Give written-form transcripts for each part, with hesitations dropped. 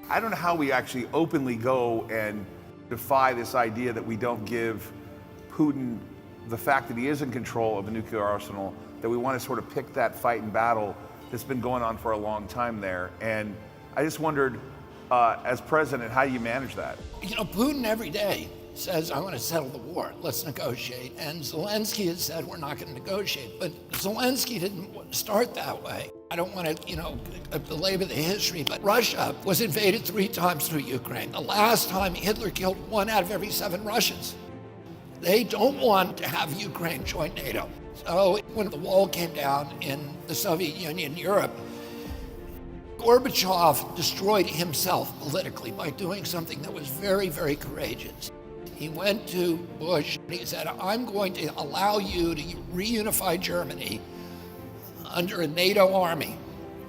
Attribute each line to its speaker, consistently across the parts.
Speaker 1: I don't know how we actually openly go and defy this idea that we don't give Putin the fact that he is in control of a nuclear arsenal, that we want to sort of pick that fight and battle that's been going on for a long time there. And I just wondered, as president, how do you manage that?
Speaker 2: You know, Putin every day says, I want to settle the war, let's negotiate. And Zelensky has said, we're not going to negotiate. But Zelensky didn't start that way. I don't want to, belabor the history, but Russia was invaded 3 times through Ukraine. The last time Hitler killed 1 out of every 7 Russians. They don't want to have Ukraine join NATO. So when the wall came down in the Soviet Union, Europe, Gorbachev destroyed himself politically by doing something that was very, very courageous. He went to Bush and he said, I'm going to allow you to reunify Germany under a NATO army.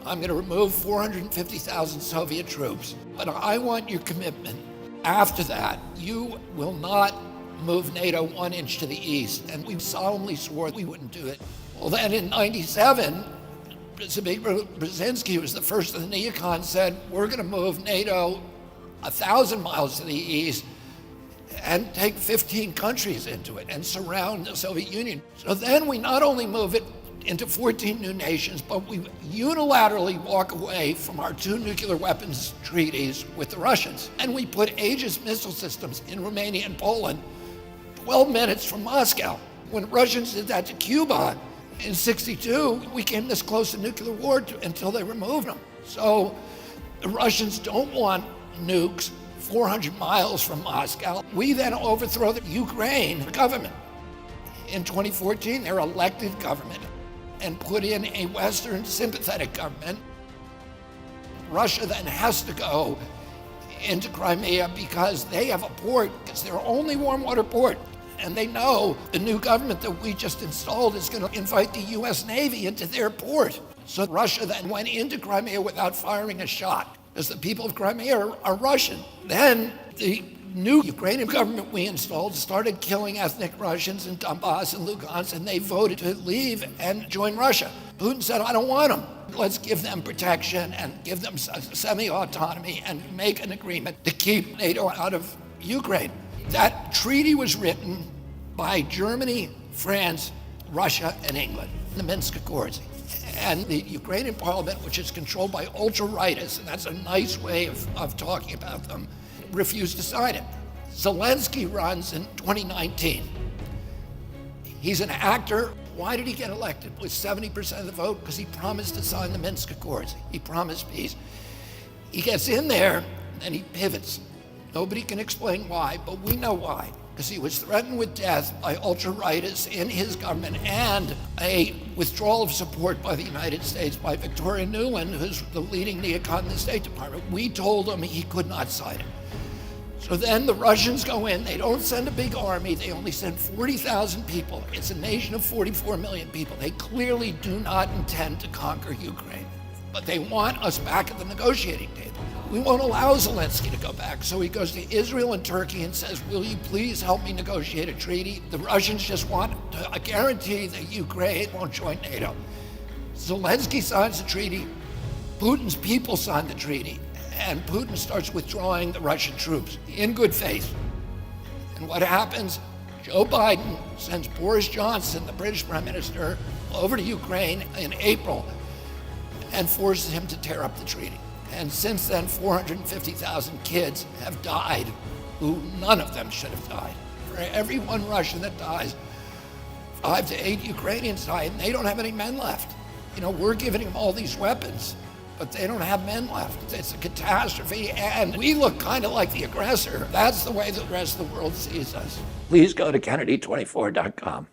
Speaker 2: I'm going to remove 450,000 Soviet troops, but I want your commitment. After that, you will not move NATO 1 inch to the east. And we solemnly swore we wouldn't do it. Well, then in 97, Brzezinski, who was the first of the neocons, said, we're going to move NATO 1,000 miles to the east and take 15 countries into it and surround the Soviet Union. So then we not only move it into 14 new nations, but we unilaterally walk away from our 2 nuclear weapons treaties with the Russians. And we put Aegis missile systems in Romania and Poland 12 minutes from Moscow. When Russians did that to Cuba in '62, we came this close to nuclear war until they removed them. So the Russians don't want nukes 400 miles from Moscow. We then overthrow the Ukraine government. In 2014, their elected government, and put in a Western sympathetic government. Russia then has to go into Crimea because they have a port. It's their only warm water port. And they know the new government that we just installed is going to invite the US Navy into their port. So Russia then went into Crimea without firing a shot, because the people of Crimea are Russian. Then the new Ukrainian government we installed started killing ethnic Russians in Donbass and Lugansk, and they voted to leave and join Russia. Putin said, I don't want them. Let's give them protection and give them semi-autonomy and make an agreement to keep NATO out of Ukraine. That treaty was written by Germany, France, Russia, and England, the Minsk Accords. And the Ukrainian parliament, which is controlled by ultra-rightists, and that's a nice way of talking about them, refused to sign it. Zelensky runs in 2019. He's an actor. Why did he get elected with 70% of the vote? Because he promised to sign the Minsk Accords. He promised peace. He gets in there and he pivots. Nobody can explain why, but we know why. Because he was threatened with death by ultra-rightists in his government and a withdrawal of support by the United States by Victoria Nuland, who's the leading neocon in the State Department. We told him he could not sign it. So then the Russians go in, they don't send a big army, they only send 40,000 people. It's a nation of 44 million people. They clearly do not intend to conquer Ukraine, but they want us back at the negotiating table. We won't allow Zelensky to go back, so he goes to Israel and Turkey and says, will you please help me negotiate a treaty? The Russians just want a guarantee that Ukraine won't join NATO. Zelensky signs the treaty, Putin's people sign the treaty, and Putin starts withdrawing the Russian troops in good faith. And what happens? Joe Biden sends Boris Johnson, the British Prime Minister, over to Ukraine in April and forces him to tear up the treaty. And since then, 450,000 kids have died who none of them should have died. For every 1 Russian that dies, 5 to 8 Ukrainians die, and they don't have any men left. You know, we're giving them all these weapons, but they don't have men left. It's a catastrophe, and we look kind of like the aggressor. That's the way the rest of the world sees us. Please go to Kennedy24.com.